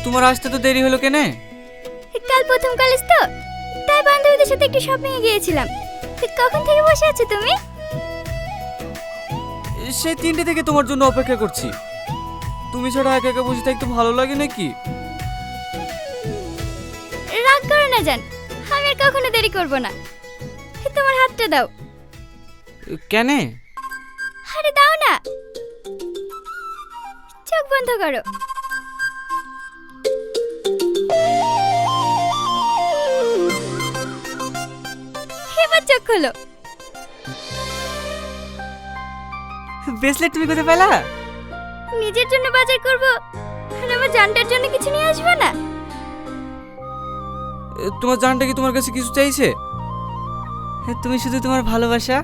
তোমার আসতে তো দেরি হলো কেনে? কাল প্রথম কলেজ তো, তাই বান্ধবীদের সাথে একটু শপিং এ গিয়েছিলাম। কখন থেকে বসে আছো তুমি? সেই 3টে থেকে তোমার জন্য অপেক্ষা করছি। তুমি ছাড়া একা একা বসে থাকতে ভালো লাগে নাকি? রাগ করো না জান, আমি আর কখনো দেরি করব না। তোমার হাতটা দাও। কেনে? আরে দাও না, চোখ বন্ধ করো। এবার চোখ খোলো। ব্রেসলেট তুমি কোথায় পেলা? নিজের জন্য বাজার করব, আর আমার জানটার জন্য কিছু নিয়ে আসবো না? তোমার জানটা কি তোমার কাছে কিছু চাইছে? তুমি শুধু তোমার ভালোবাসা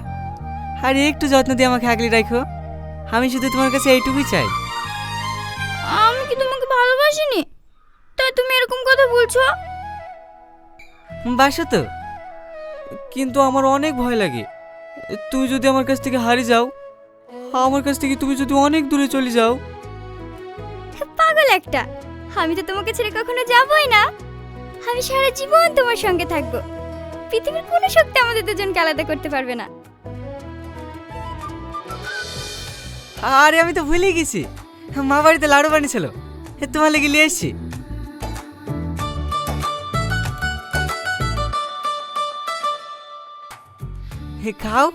আর একটু যত্ন দিয়ে আমাকে আগলে রাখো। আমি শুধু তোমার কাছে এইটুকুই চাই। আমি কি তোমাকে ভালোবাসিনি, তাই তুমি এরকম কথা বলছো? বাসো তো, কিন্তু আমার অনেক ভয় লাগে। তুমি যদি আমার কাছ থেকে হারিয়ে যাও, আমার কাছ থেকে তুমি যদি অনেক দূরে চলে যাও। পাগল একটা, আমি তো তোমাকে ছেড়ে কখনো যাবই না। আমি সারা জীবন তোমার সঙ্গে থাকবো। পৃথিবীর কোনো শক্তি আমাদের দুজনকে আলাদা করতে পারবে না। আরে আমি তো ভুলে গেছি, মা বাড়িতে লাড়ু বানিয়েছিল, তোমার লেগে নিয়ে এসছি। খাও।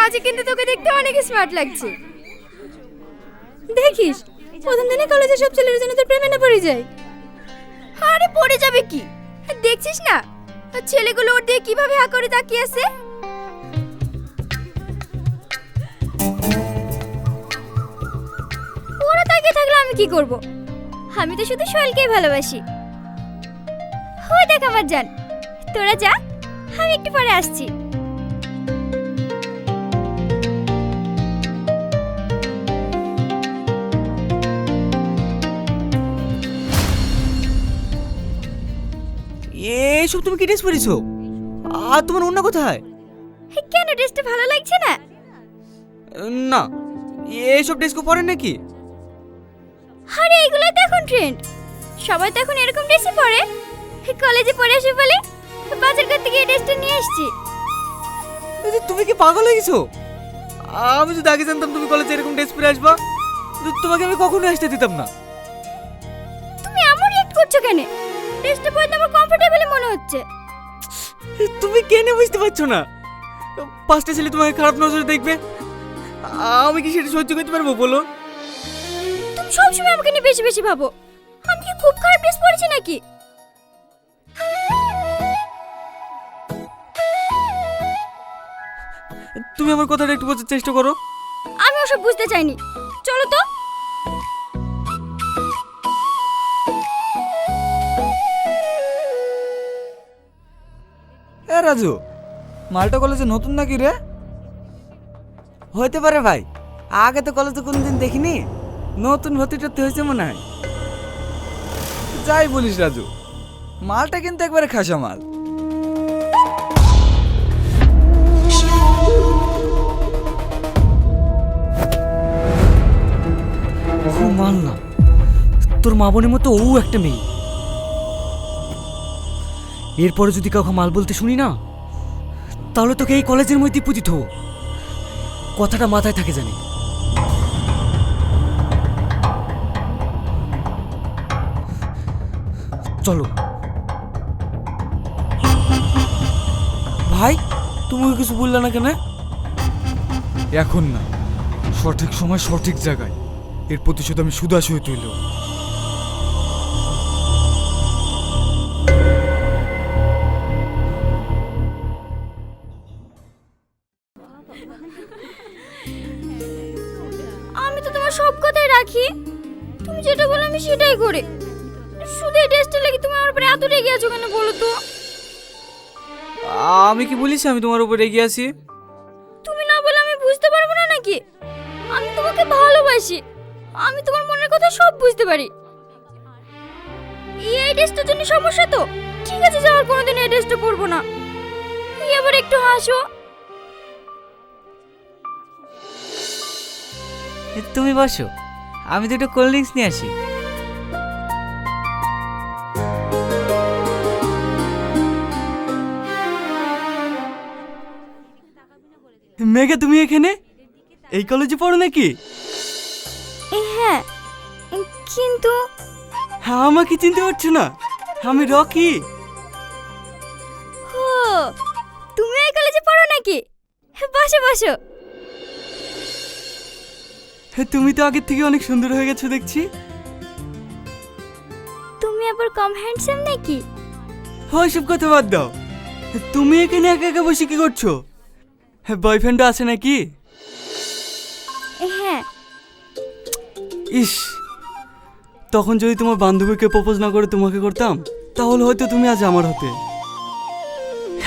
আজ কিন্তু তোকে দেখতে অনেক স্মার্ট লাগছে। দেখিস, প্রথম দিনে কলেজে সব ছেলের জন্য তোর প্রেমে না পড়ে যায়। আরে পড়ে যাবে কি, দেখছিস না ছেলেগুলো ওর দিয়ে কিভাবে হা করে তাকিয়ে আছে। ওরা তাকিয়ে থাকলে আমি কি করব? আমি তো শুধু সোহেলকেই ভালোবাসি। ওই দেখ আমার জান, তোরা যা, আমি একটু পরে আসছি। এইসব তুমি কি ড্রেস পরেছো? আর তোমার অন্য কোথায়? কেন ড্রেসটা ভালো লাগছে না? না, এইসব ড্রেস কেউ পরেন নাকি? আরে এগুলোই তো এখন ট্রেন্ড, সবাই তো এখন এরকম ড্রেসই পরে। কলেজে পরে আসি বলে বাজার করতে গিয়ে ড্রেসটা নিয়ে এসেছি। তুমি কি পাগল হয়ে গেছো? আমি যদি আগে জানতাম তুমি কলেজে এরকম ড্রেস পরে আসবা, তোমাকে আমি কখনো আসতে দিতাম না। তুমি এমন রিঅ্যাক্ট করছো কেন? ড্রেসটা পরে তো আমার কমফোর্টেবলই মনে হচ্ছে। তুমি কেন বুঝতে পারছো না? 5টা ছেলে তোমাকে খারাপ নজরে দেখবে, আমি কি সেটা সহ্য করতে পারবো বলো? তুমি সবসময় আমাকে নিয়ে বেশি বেশি ভাবো। আমি কি খুব খারাপ ড্রেস পরেছি নাকি? তুমি আমার কথাটা একটু বোঝার চেষ্টা করো। আমি ওসব বুঝতে চাইনি, চলো তো। এ রাজু, মালটা কলেজে নতুন নাকি রে? হইতে পারে ভাই, আগে তো কলেজে কোনদিন দেখিনি। নতুন ভর্তি টর্তি হয়েছে মনে হয়। যাই বলিস রাজু, মালটা কিন্তু একবারে খাসা মাল। মাল না, তোর মা বোনের মতো ও একটা মেয়ে। এরপরে যদি কাউকে মাল বলতে শুনি না, তাহলে তোকে এই কলেজের মধ্যে পুজিত হবো। কথাটা মাথায় থাকে জানি। চলো। ভাই, তুমি কিছু বললে না কেন? এখন না, সঠিক সময় সঠিক জায়গায় এর প্রতিশোধ আমি সুদাস হয়ে তুইল। আমি তো তোমার সব কথাই রাখি, তুমি যেটা বলো আমি সেটাই করি। শুধু এই ড্রেসটা লেগে তুমি আমার উপরে এত রেগে আছো কেন বলো তো? আমি কি বলিস আমি তোমার উপর রেগে আছি? তুমি না বলে আমি বুঝতে পারবো না তোমাকে ভালোবাসি, আমি তোমার মনের কথা সব বুঝতে পারি। এই ড্রেসটার জন্য সমস্যা তো? ঠিক আছে, যাওয়ার কোনোদিন এই ড্রেসটা পরবো না। এবার একটু হাসো। তুমি বসো, আমি দুটো কোল্ড ড্রিঙ্কস নিয়ে আসি। মেঘা, তুমি এখানে এই কলেজে পড়ো নাকি? হ্যাঁ, কিন্তু হ্যাঁ, আমাকে চিনতে পারছো না? আমি রকি। ও, তুমি এই কলেজে পড়ো নাকি? বসো বসো। তুমি তো আগের থেকে অনেক সুন্দর হয়ে গেছো দেখছি। তুমি আবার কম হ্যান্ডসাম নাকি? ওইসব কথা বাদ দাও। তুমি এখানে একা একা বসে কি করছো? বয়ফ্রেন্ড আছে নাকি? হ্যাঁ। ইস, তখন যদি তোমার বান্ধবীকে প্রপোজ না করে তোমাকে করতাম, তাহলে হয়তো তুমি আজ আমার হতে।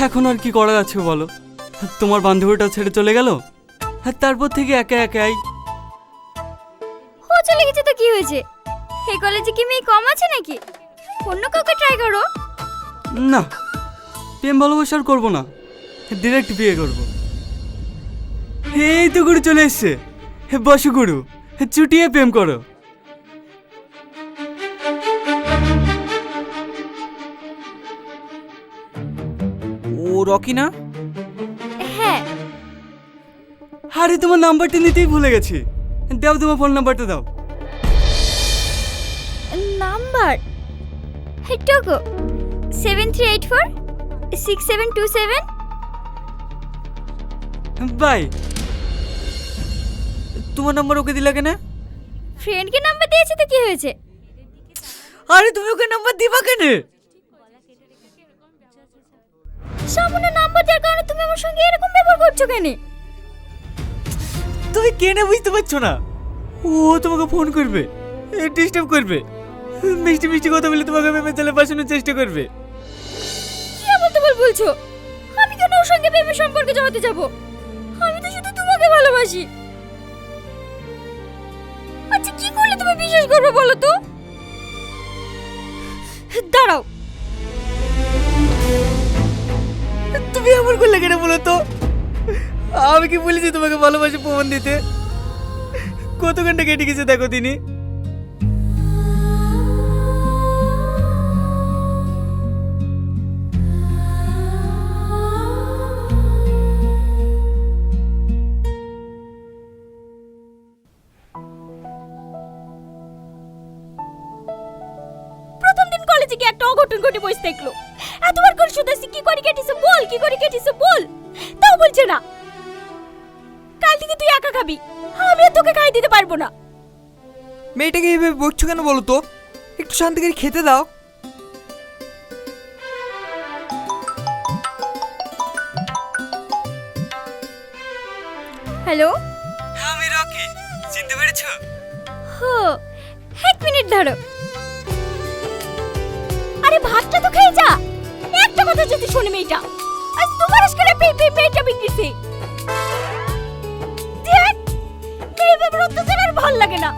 এখন আর কি করা যাচ্ছে বলো? তোমার বান্ধবীটা ছেড়ে চলে গেল, আর তারপর থেকে একা একাই। ও চলে গেছে তো কি হয়েছে? এই কলেজে কি মেয়ে কম আছে নাকি? অন্য কাউকে ট্রাই করো। না, প্রেম ভালোবাসা আর করবো না, ডিরেক্ট বিয়ে করবো। এই তো গুরু চলে এসছে। বসো গুরু, চুটিয়ে প্রেম করো। ও রকি না? হ্যাঁ। আরে তোমার নাম্বারটা নিতেই ভুলে গেছি। দাও, তোমার ফোন নাম্বারটা দাও। নাম্বার টুকু 7384 6727। বাই। তোমার নাম্বার ওকে দিলা কেন? ফ্রেন্ডকে নাম্বার দিয়েছে তো কি হয়েছে? আরে তুমি ওকে নাম্বার দিবা কেন? সামনে নাম্বার দেওয়ার কারণে তুমি আমার সঙ্গে এরকম ব্যবহার করছো কেন? তুমি কেন বুঝতে পারছো না? ও তোমাকে ফোন করবে, ডিস্টার্ব করবে, মিষ্টি মিষ্টি কথা বলে তোমাকে মেমে চলে পাঠানোর চেষ্টা করবে। কি বলতে বলছো? আমি কেন ওর সঙ্গে প্রেমের সম্পর্কে জড়াতে যাব? আমি তো শুধু তোমাকে ভালোবাসি। আচ্ছা, কি করলে তুমি বিশ্বাস করবে বলো তো? দাঁড়াও। তুমি এমন করলে কেন বলো তো? আমি কি বলেছি তোমাকে ভালোবাসি প্রমাণ দিতে? কত ঘন্টা কেটে গেছে দেখো তিনি। প্রথম দিন কলেজে গিয়ে একটা অঘটন ঘটে বসে দেখলো। এতবার করে শুধাইছি কি করে কেটেছে বল, কি করে কেটেছে বল, তাও বলছে না। কাল থেকে তুই একা খাবি, আমি আর তোকে খাই দিতে পারবো না। মেয়েটাকে এইভাবে বকছো কেন বলো তো? একটু শান্তি করে খেতে দাও। হ্যালো। আমি রকি, চিনতে পেরেছো? হো, এক মিনিট ধরো। আরে ভাতটা তো খেয়ে যা। একটা কথা যদি শুনে মেয়েটা আজ তোমার করে পেটটা বিগড়েছে। দেখ, এই ব্যাপার অত্যাচার আর ভালো লাগে না।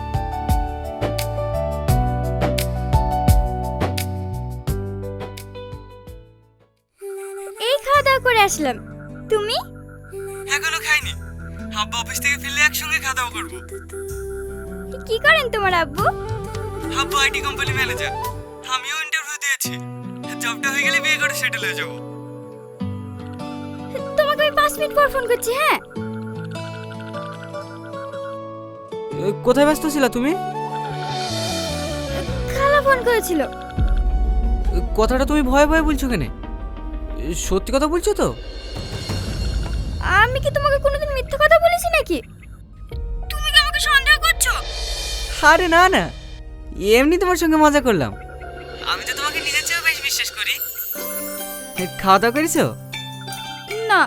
এই খাওয়া দাওয়া করে আসলাম, তুমি? এখনো খাইনি। আব্বা অফিস থেকে ফিরলে একসঙ্গে খাওয়া দাওয়া করবো। কি করেন তোমার আব্বু? আব্বা আইটি কোম্পানি ম্যানেজার। আমিও ইন্টারভিউ দিয়েছি, জবটা হয়ে গেলে বিয়ে করে সেটেল হয়ে যাবো। তোমাকে আমি 5 মিনিট পর ফোন করছি। হ্যাঁ। কোথায় ব্যস্ত ছিলা তুমি? খালা ফোন করেছিল। কথাটা তুমি ভয়ে ভয়ে বলছো কেন? সত্যি কথা বলছো তো? আমি কি তোমাকে কোনোদিন মিথ্যা কথা বলেছি নাকি? তুমি কি আমাকে সন্দেহ করছো? আরে না না, এমনি তোমার সঙ্গে মজা করলাম। আমি তো তোমাকে নিজের চেয়েও বেশি বিশ্বাস করি। খাওয়া দাওয়া করেছো? না।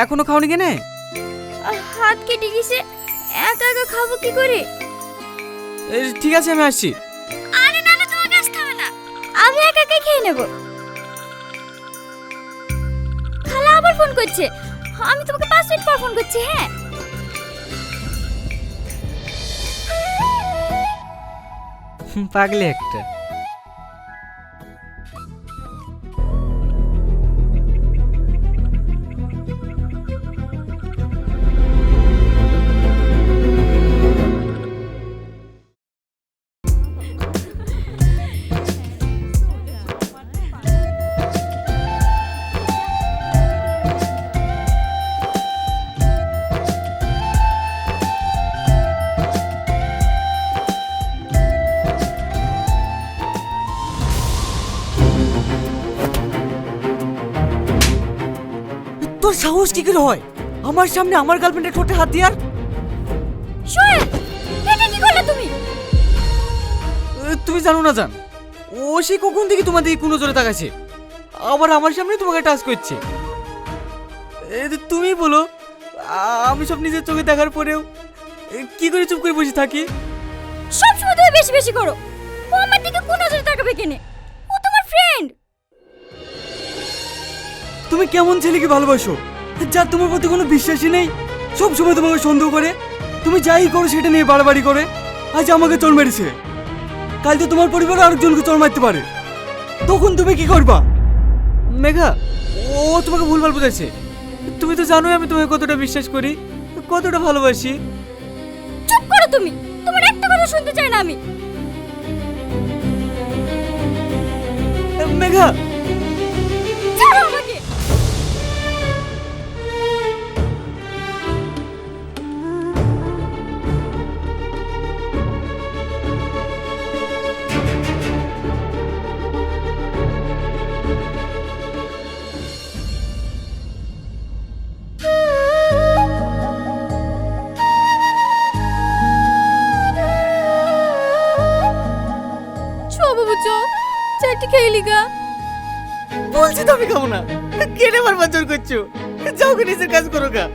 এখনো খাওনি কেন? হাত কেটে গেছে, একা একা খাবো কি করে? ঠিক আছে, আমি আসছি। আরে না না, তোমাকে আসতে হবে না, আমি একা একাই খেয়ে নেব। খালা আবার ফোন করছে, আমি তোমাকে 5 মিনিট পর ফোন করছি। হ্যাঁ। পাগলি একটা। তোর সাহস কি করে হয় আমার সামনে আমার গার্লফ্রেন্ডের ঠোঁটে হাত দিয়ার? সোহেল, এটা কি করলে তুমি? তুমি জানো না জান, ও সেই কখন থেকে তোমার দিকে কোনো জোরে তাকাচ্ছে, আবার আমার সামনে তোমাকে টাচ করছে। তুমি বলো, আমি সব নিজের চোখে দেখার পরেও কি করে চুপ করে বসে থাকি? সব সময় তুমি বেশি বেশি করো। ও আমার দিকে কোন নজরে তাকাবে কেনে? ও তোমার ফ্রেন্ড। তুমি কেমন ছেলেকে ভালোবাসো যার তোমার প্রতি কোনো বিশ্বাসই নেই, সব সময় তোমাকে সন্দেহ করে, তুমি যাই করো সেটা নিয়ে বাড়াবাড়ি করে। আজ আমাকে চোর মেরেছে, কাল তো তোমার পরিবার আরেকজনকে চোর মারতে পারে, তখন তুমি কি করবা? মেঘা, ও তোমাকে ভুলভাল বুঝাচ্ছে। তুমি তো জানোই আমি তোমাকে কতটা বিশ্বাস করি, কতটা ভালোবাসি। চুপ করো তুমি, তোমার একটা কথা শুনতে চাই না আমি। মেঘা, ছাড়ো আমাকে। বাবু চো চারটি খেয়ে গা। বলছি তো আমি খাবো না, কেটে বারবার জোর করছো। যাও কে নিজের কাজ করো গা।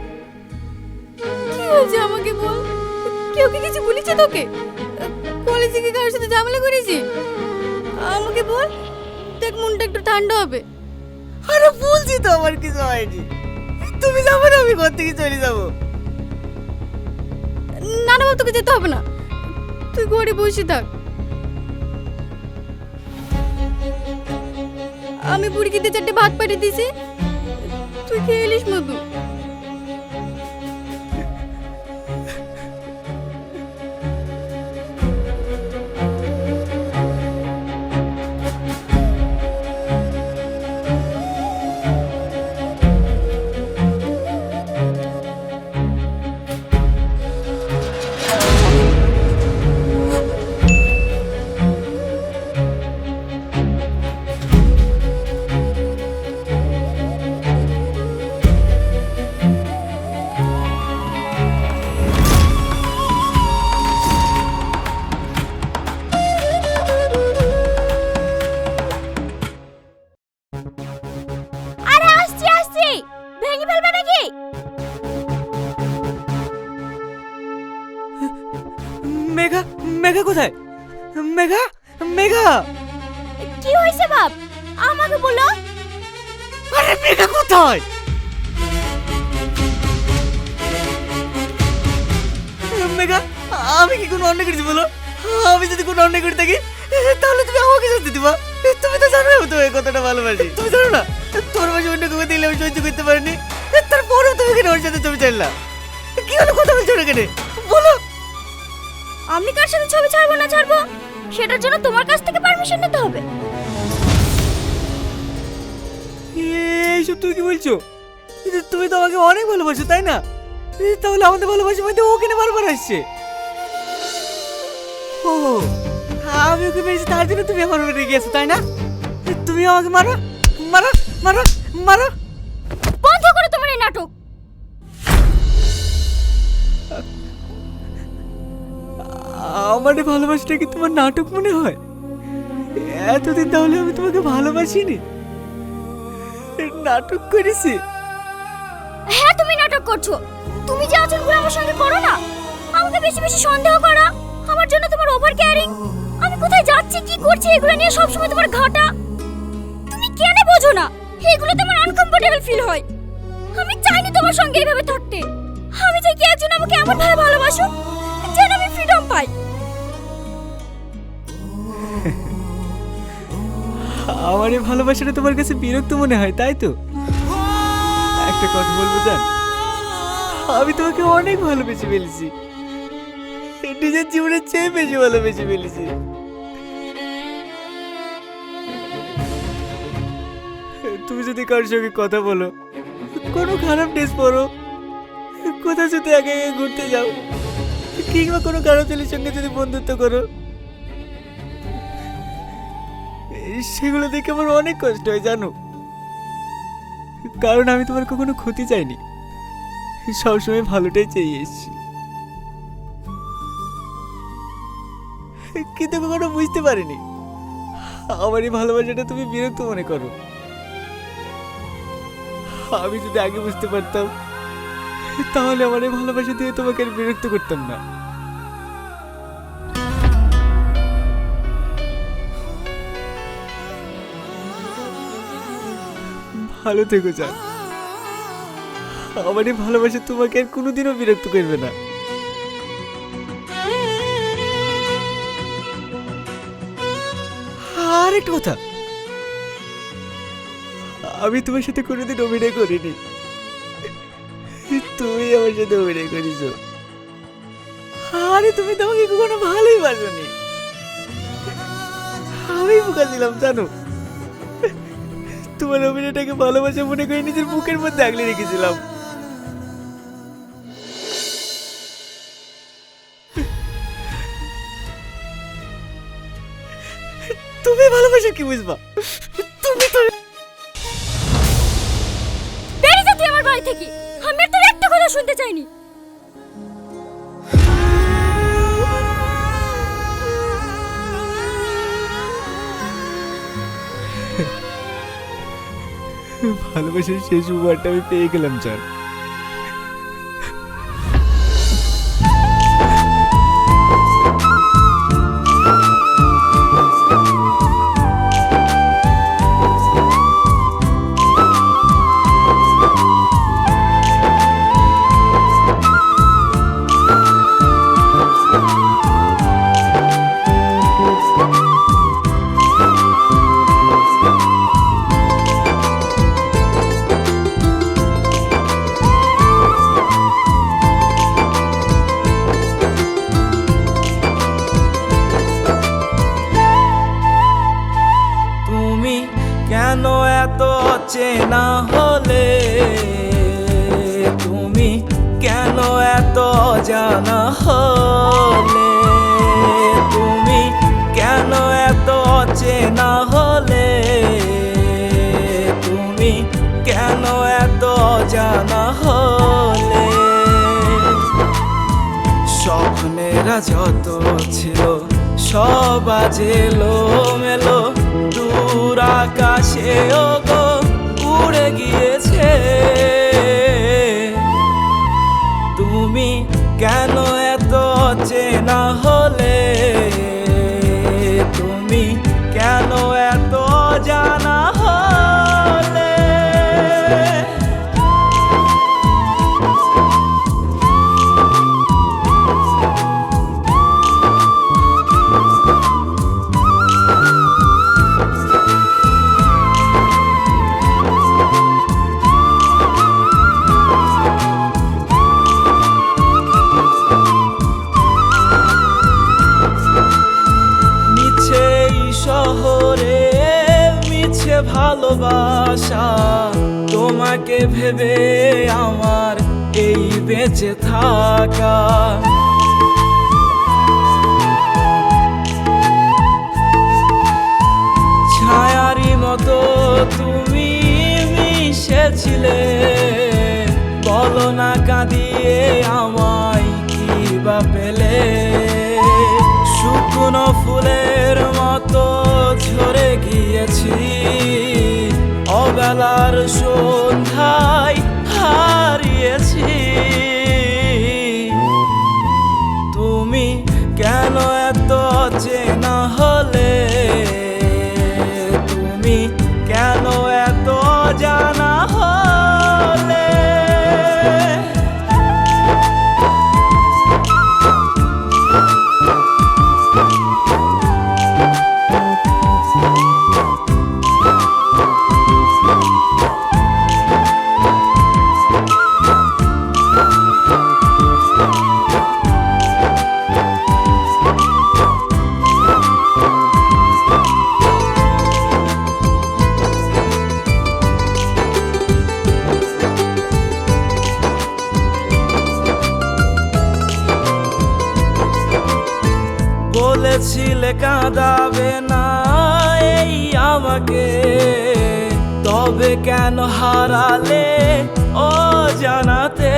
কি হয়েছে আমাকে বল, কেউ কি কিছু বলেছে তোকে? কলেজে কি কারোর সাথে ঝামেলা করেছি? আমাকে বল, দেখ মনটা একটু ঠান্ডা হবে। আরে বলছি তো আমার কিছু হয়নি, তুমি যাবো না, আমি ঘর থেকে চলে যাবো। না না, তোকে যেতে হবে না, তুই ঘরে বসে থাক। আমি বুড়িকে চারটে ভাত পাঠিয়ে দিছি, তুই খেয়ে এলিস মধু। আরে আসছি আসছি, ভেঙে ফেলবে নাকি? মেঘা, মেঘা কোথায়? মেঘা, মেঘা, কি হয়েছে বাপ, আমাকে বলো। আরে মেঘা কোথায়? মেঘা, আমি কি কোনো অন্যায় করেছি বলো? আমি যদি কোনো অন্যায় করে থাকি তাহলে তুমি আমাকে শাস্তি দিবা। তুমি তো জানো আমি তোমার কতটা ভালোবাসি, তুমি জানো না? তোর মাঝে অন্য কাউকে দিলে আমি সহ্য করতে পারিনি, তারপরেও তুমি কেন ওর সাথে ছবি চাইলা? কি হলো, কথা বলছো না কেন বলো? আমি কার সাথে ছবি ছাড়বো না ছাড়বো সেটার জন্য তোমার কাছ থেকে পারমিশন নিতে হবে। এইসব তুমি কি বলছো? তুমি তো আমাকে অনেক ভালোবাসো তাই না? তাহলে আমাদের ভালোবাসা মধ্যে ও কেন বারবার আসছে? ও, আমি ওকে মেরেছি তার জন্য তুমি আমার উপরে রেগে আছো তাই না? তুমি আমাকে মারো মারো মারো মারো। বন্ধ করো তোমার এই নাটক। আমার এই ভালোবাসাটা কি তোমার নাটক মনে হয়? এতদিন তাহলে আমি তোমাকে ভালোবাসিনি, নাটক করেছি। হ্যাঁ তুমি নাটক করছো। তুমি যে আচরণগুলো আমার সঙ্গে করো না, আমাকে বেশি বেশি সন্দেহ করা, আমার জন্য তোমার ওভার কেয়ারিং, আমি কোথায় যাচ্ছি কি করছি এগুলো নিয়ে সবসময় তোমার ঘাটা, তুমি কেন বোঝো না? এগুলো তোমার আনকমফোর্টেবল ফিল হয়। আমি চাইনি তোমার সঙ্গে এইভাবে থাকতে। আমি চাই কি একজন আমাকে এমন ভাবে ভালোবাসো যেন আমি ফ্রিডম পাই। আমার এই ভালোবাসাটা তোমার কাছে বিরক্ত মনে হয় তাই তো? একটা কথা বলবো জান, আমি তোমাকে অনেক ভালোবেসে ফেলেছি, নিজের জীবনের চেয়ে বেশি ভালোবেসে ফেলেছি। তুমি যদি কারোর সঙ্গে কথা বলো, কোনো খারাপ ড্রেস পরো, কোথাও যদি আগে আগে ঘুরতে যাও, কিংবা কোনো খারাপ ছেলের সঙ্গে যদি বন্ধুত্ব করো, সেগুলো দেখে আমার অনেক কষ্ট হয় জানো। কারণ আমি তোমার কখনো ক্ষতি চাইনি, সবসময় ভালোটাই চেয়ে এসেছি। কিন্তু কখনো বুঝতে পারিনি আমার এই ভালোবাসাটা তুমি বিরক্ত মনে করো। আমি যদি আগে বুঝতে পারতাম, তাহলে আমার এই ভালোবাসা দিয়ে তোমাকে আর বিরক্ত করতাম না। ভালো থেকো জান, আমার এই ভালোবাসা তোমাকে আর কোনোদিনও বিরক্ত করবে না। আর একটা কথা, আমি তোমার সাথে কোনোদিন অভিনয় করিনি, তুমি আমার সাথে অভিনয় করেছো। আরে তুমি তো আমাকে কখনো ভালোই বাসনি, আমি বোকা ছিলাম জানো। তোমার অভিনয়টাকে ভালোবাসা মনে করে নিজের বুকের মধ্যে আগলে রেখেছিলাম। তুমি ভালোবাসা কি বুঝবা? তুমি তো বেরিয়ে যা তুই আমার বাড়ি থেকে, আমি আর তোর একটা কথা শুনতে চাইনি। ভালোবাসার শেষ উপহারটা আমি পেয়ে গেলাম জান। কেন এত চেনা হলে, তুমি কেন এত জানা হলে, তুমি কেন এত চেনা হলে, তুমি কেন এত জানা হলে। স্বপ্নেরা যত ছিল সব আজ এলো মেলো, দূর আকাশে ওগো উড়ে গিয়েছে। তুমি কেন এত চেনা হলে, তুমি কেন এত জানা হলে। শহরে মিছে ভালোবাসা, তোমাকে ভেবে আমার এই বেঁচে থাকা। ছায়ারি মতো তুমি মিশেছিলে, বলো না কাঁদিয়ে আমায় কি বা পেলে। শুকনো ফুলের মতো ঝরে গিয়েছি, অবেলার সন্ধ্যায় হারিয়েছি। তুমি কেন এত চেনা হলে, তুমি কেন এত জানা হলে। বলেছিলে কাঁদাবে না এই আমাকে, তবে কেন হারালে অজানাতে?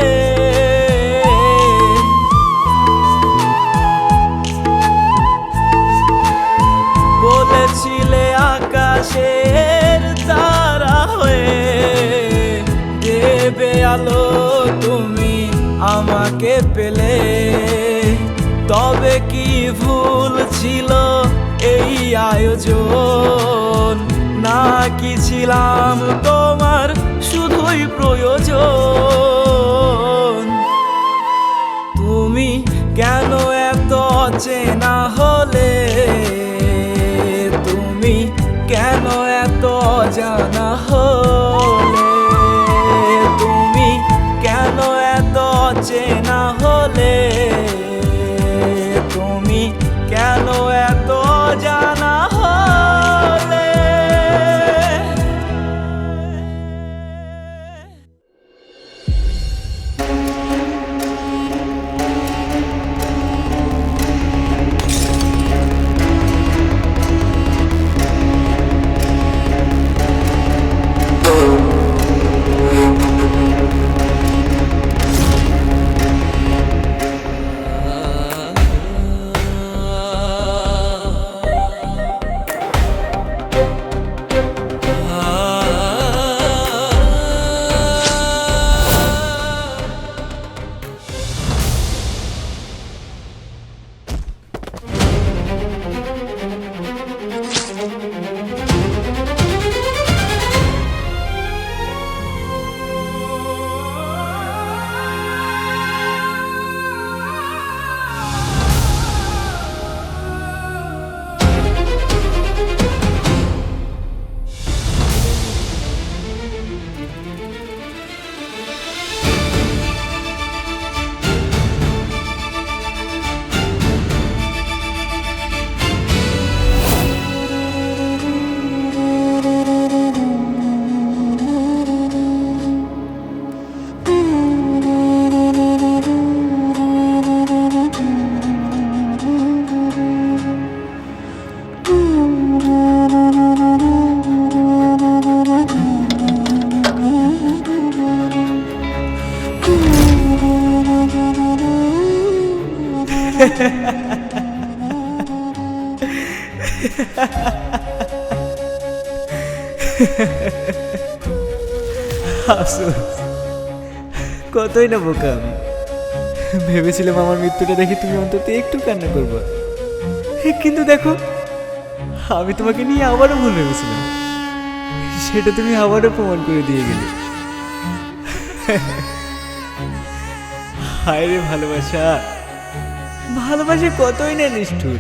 বলেছিলে আকাশের তারা হয়ে দেবে আলো তুমি আমাকে পেলে, তবে কি ভুল ছিল এই আয়োজন? নাকি ছিলাম তোমার শুধুই প্রয়োজন? তুমি কেন এত অচেনা হলে? তুমি কেন এত অজানা হলে? তুমি কেন এত অচেনা হলে? তুমি কেন এত অজানা হলে? কতই না বোকা আমি। ভেবেছিলাম আমার মৃত্যুটা দেখে তুমি অন্তত একটু কান্না করবে, কিন্তু দেখো আমি তোমাকে নিয়ে আবারও ভুল ভেবেছিলাম, সেটা তুমি আবারও প্রমাণ করে দিয়ে গেলে। হায় রে ভালোবাসা, ভালোবাসা কতই না নিষ্ঠুর।